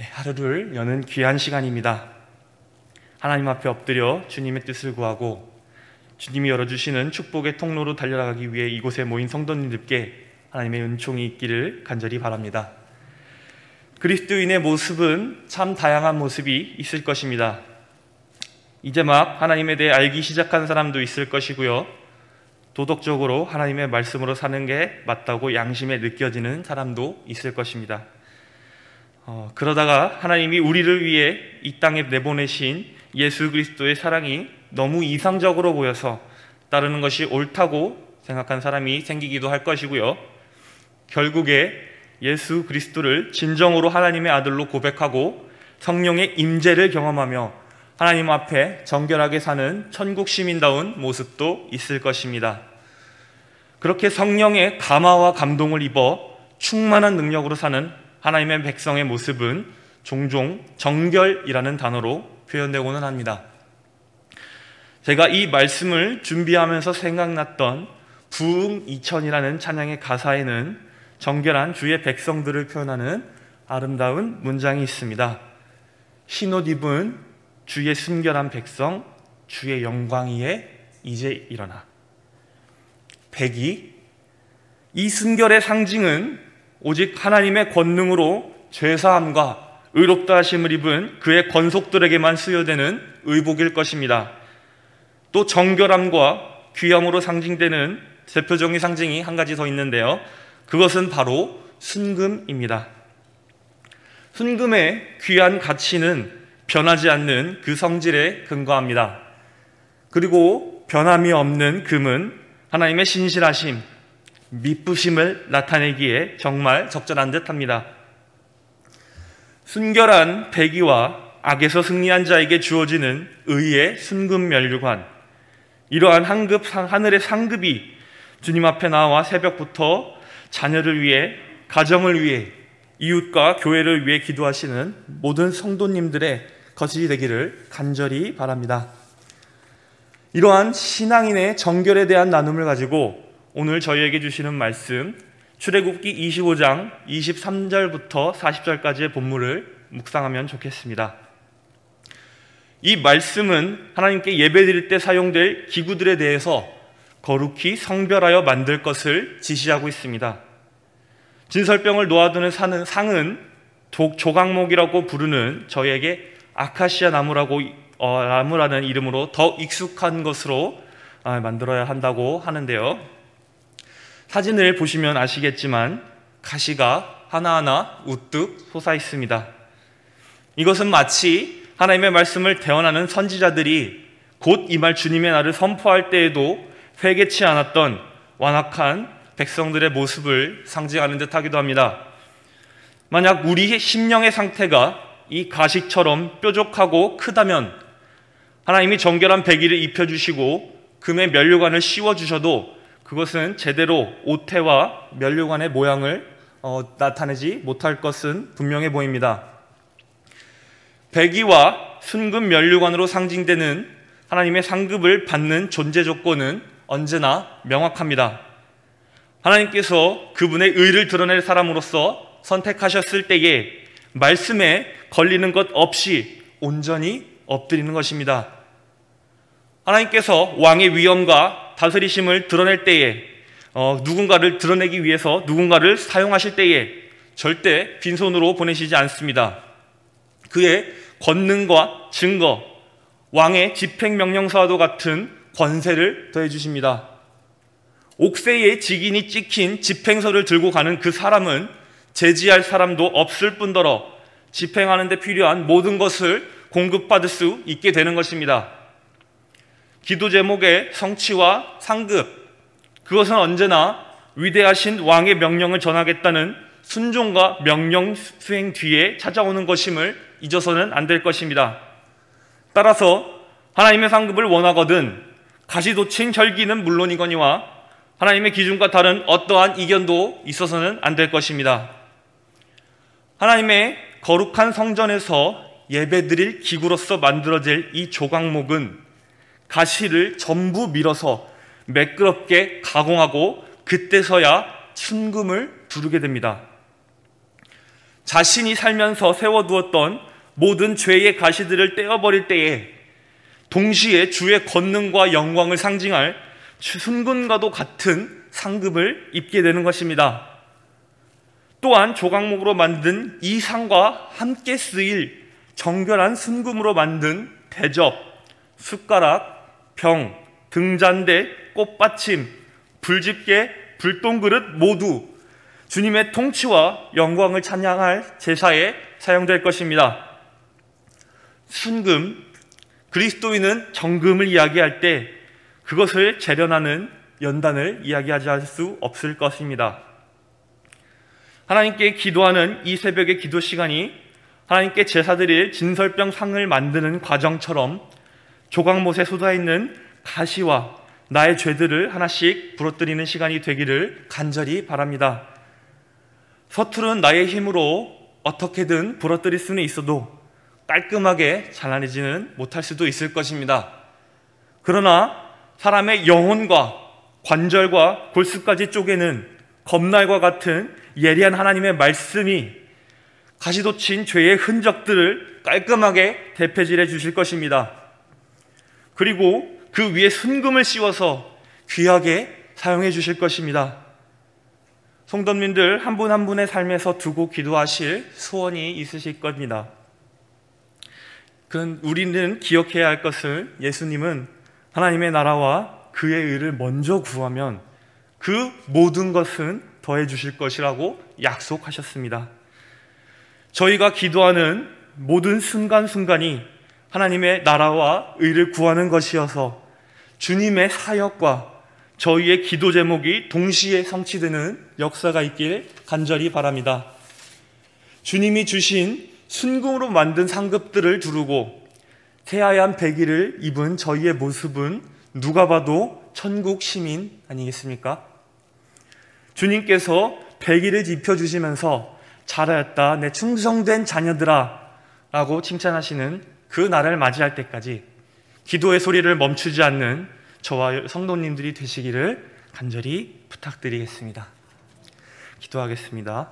하루를 여는 귀한 시간입니다. 하나님 앞에 엎드려 주님의 뜻을 구하고 주님이 열어주시는 축복의 통로로 달려나가기 위해 이곳에 모인 성도님들께 하나님의 은총이 있기를 간절히 바랍니다. 그리스도인의 모습은 참 다양한 모습이 있을 것입니다. 이제 막 하나님에 대해 알기 시작한 사람도 있을 것이고요, 도덕적으로 하나님의 말씀으로 사는 게 맞다고 양심에 느껴지는 사람도 있을 것입니다. 그러다가 하나님이 우리를 위해 이 땅에 내보내신 예수 그리스도의 사랑이 너무 이상적으로 보여서 따르는 것이 옳다고 생각한 사람이 생기기도 할 것이고요, 결국에 예수 그리스도를 진정으로 하나님의 아들로 고백하고 성령의 임재를 경험하며 하나님 앞에 정결하게 사는 천국 시민다운 모습도 있을 것입니다. 그렇게 성령의 감화와 감동을 입어 충만한 능력으로 사는 하나님의 백성의 모습은 종종 정결이라는 단어로 표현되고는 합니다. 제가 이 말씀을 준비하면서 생각났던 부흥 이천이라는 찬양의 가사에는 정결한 주의 백성들을 표현하는 아름다운 문장이 있습니다. 흰옷 입은 주의 순결한 백성, 주의 영광이에 이제 일어나. 백이, 이 순결의 상징은 오직 하나님의 권능으로 죄사함과 의롭다 하심을 입은 그의 권속들에게만 수여되는 의복일 것입니다. 또 정결함과 귀함으로 상징되는 대표적인 상징이 한 가지 더 있는데요, 그것은 바로 순금입니다. 순금의 귀한 가치는 변하지 않는 그 성질에 근거합니다. 그리고 변함이 없는 금은 하나님의 신실하심, 미쁘심을 나타내기에 정말 적절한 듯합니다. 순결한 백의와 악에서 승리한 자에게 주어지는 의의 순금 면류관, 이러한 하늘의 상급이 주님 앞에 나와 새벽부터 자녀를 위해, 가정을 위해, 이웃과 교회를 위해 기도하시는 모든 성도님들의 것이 되기를 간절히 바랍니다. 이러한 신앙인의 정결에 대한 나눔을 가지고 오늘 저희에게 주시는 말씀, 출애굽기 25장 23절부터 40절까지의 본문을 묵상하면 좋겠습니다. 이 말씀은 하나님께 예배드릴 때 사용될 기구들에 대해서 거룩히 성별하여 만들 것을 지시하고 있습니다. 진설병을 놓아두는 상은 조각목이라고 부르는 저희에게 아카시아 나무라는 이름으로 더 익숙한 것으로 만들어야 한다고 하는데요, 사진을 보시면 아시겠지만 가시가 하나하나 우뚝 솟아 있습니다. 이것은 마치 하나님의 말씀을 대언하는 선지자들이 곧 임할 주님의 날을 선포할 때에도 회개치 않았던 완악한 백성들의 모습을 상징하는 듯하기도 합니다. 만약 우리의 심령의 상태가 이 가시처럼 뾰족하고 크다면 하나님이 정결한 백의를 입혀주시고 금의 면류관을 씌워주셔도 그것은 제대로 오태와 면류관의 모양을 나타내지 못할 것은 분명해 보입니다. 백의와 순금 면류관으로 상징되는 하나님의 상급을 받는 존재 조건은 언제나 명확합니다. 하나님께서 그분의 의를 드러낼 사람으로서 선택하셨을 때에 말씀에 걸리는 것 없이 온전히 엎드리는 것입니다. 하나님께서 왕의 위엄과 다스리심을 드러낼 때에 누군가를 드러내기 위해서 누군가를 사용하실 때에 절대 빈손으로 보내시지 않습니다. 그의 권능과 증거, 왕의 집행명령서와도 같은 권세를 더해 주십니다. 옥새에 직인이 찍힌 집행서를 들고 가는 그 사람은 제지할 사람도 없을 뿐더러 집행하는 데 필요한 모든 것을 공급받을 수 있게 되는 것입니다. 기도 제목의 성취와 상급, 그것은 언제나 위대하신 왕의 명령을 전하겠다는 순종과 명령 수행 뒤에 찾아오는 것임을 잊어서는 안 될 것입니다. 따라서 하나님의 상급을 원하거든 가시돋친 혈기는 물론이거니와 하나님의 기준과 다른 어떠한 이견도 있어서는 안 될 것입니다. 하나님의 거룩한 성전에서 예배드릴 기구로서 만들어질 이 조각목은 가시를 전부 밀어서 매끄럽게 가공하고 그때서야 순금을 두르게 됩니다. 자신이 살면서 세워두었던 모든 죄의 가시들을 떼어버릴 때에 동시에 주의 권능과 영광을 상징할 순금과도 같은 상급을 입게 되는 것입니다. 또한 조각목으로 만든 이 상과 함께 쓰일 정결한 순금으로 만든 대접, 숟가락, 병, 등잔대, 꽃받침, 불집게, 불똥그릇 모두 주님의 통치와 영광을 찬양할 제사에 사용될 것입니다. 순금, 그리스도인은 정금을 이야기할 때 그것을 재련하는 연단을 이야기하지 않을 수 없을 것입니다. 하나님께 기도하는 이 새벽의 기도 시간이 하나님께 제사드릴 진설병 상을 만드는 과정처럼 조각못에 쏟아있는 가시와 나의 죄들을 하나씩 부러뜨리는 시간이 되기를 간절히 바랍니다. 서투른 나의 힘으로 어떻게든 부러뜨릴 수는 있어도 깔끔하게 잘라내지는 못할 수도 있을 것입니다. 그러나 사람의 영혼과 관절과 골수까지 쪼개는 검날과 같은 예리한 하나님의 말씀이 가시돋친 죄의 흔적들을 깔끔하게 대패질해 주실 것입니다. 그리고 그 위에 순금을 씌워서 귀하게 사용해 주실 것입니다. 성도님들 한 분 한 분의 삶에서 두고 기도하실 소원이 있으실 겁니다. 우리는 기억해야 할 것은 예수님은 하나님의 나라와 그의 의를 먼저 구하면 그 모든 것은 더해 주실 것이라고 약속하셨습니다. 저희가 기도하는 모든 순간순간이 하나님의 나라와 의를 구하는 것이어서 주님의 사역과 저희의 기도 제목이 동시에 성취되는 역사가 있길 간절히 바랍니다. 주님이 주신 순금으로 만든 상급들을 두르고 새하얀 배기를 입은 저희의 모습은 누가 봐도 천국 시민 아니겠습니까? 주님께서 배기를 입혀주시면서 잘하였다 내 충성된 자녀들아 라고 칭찬하시는 그 날을 맞이할 때까지 기도의 소리를 멈추지 않는 저와 성도님들이 되시기를 간절히 부탁드리겠습니다. 기도하겠습니다.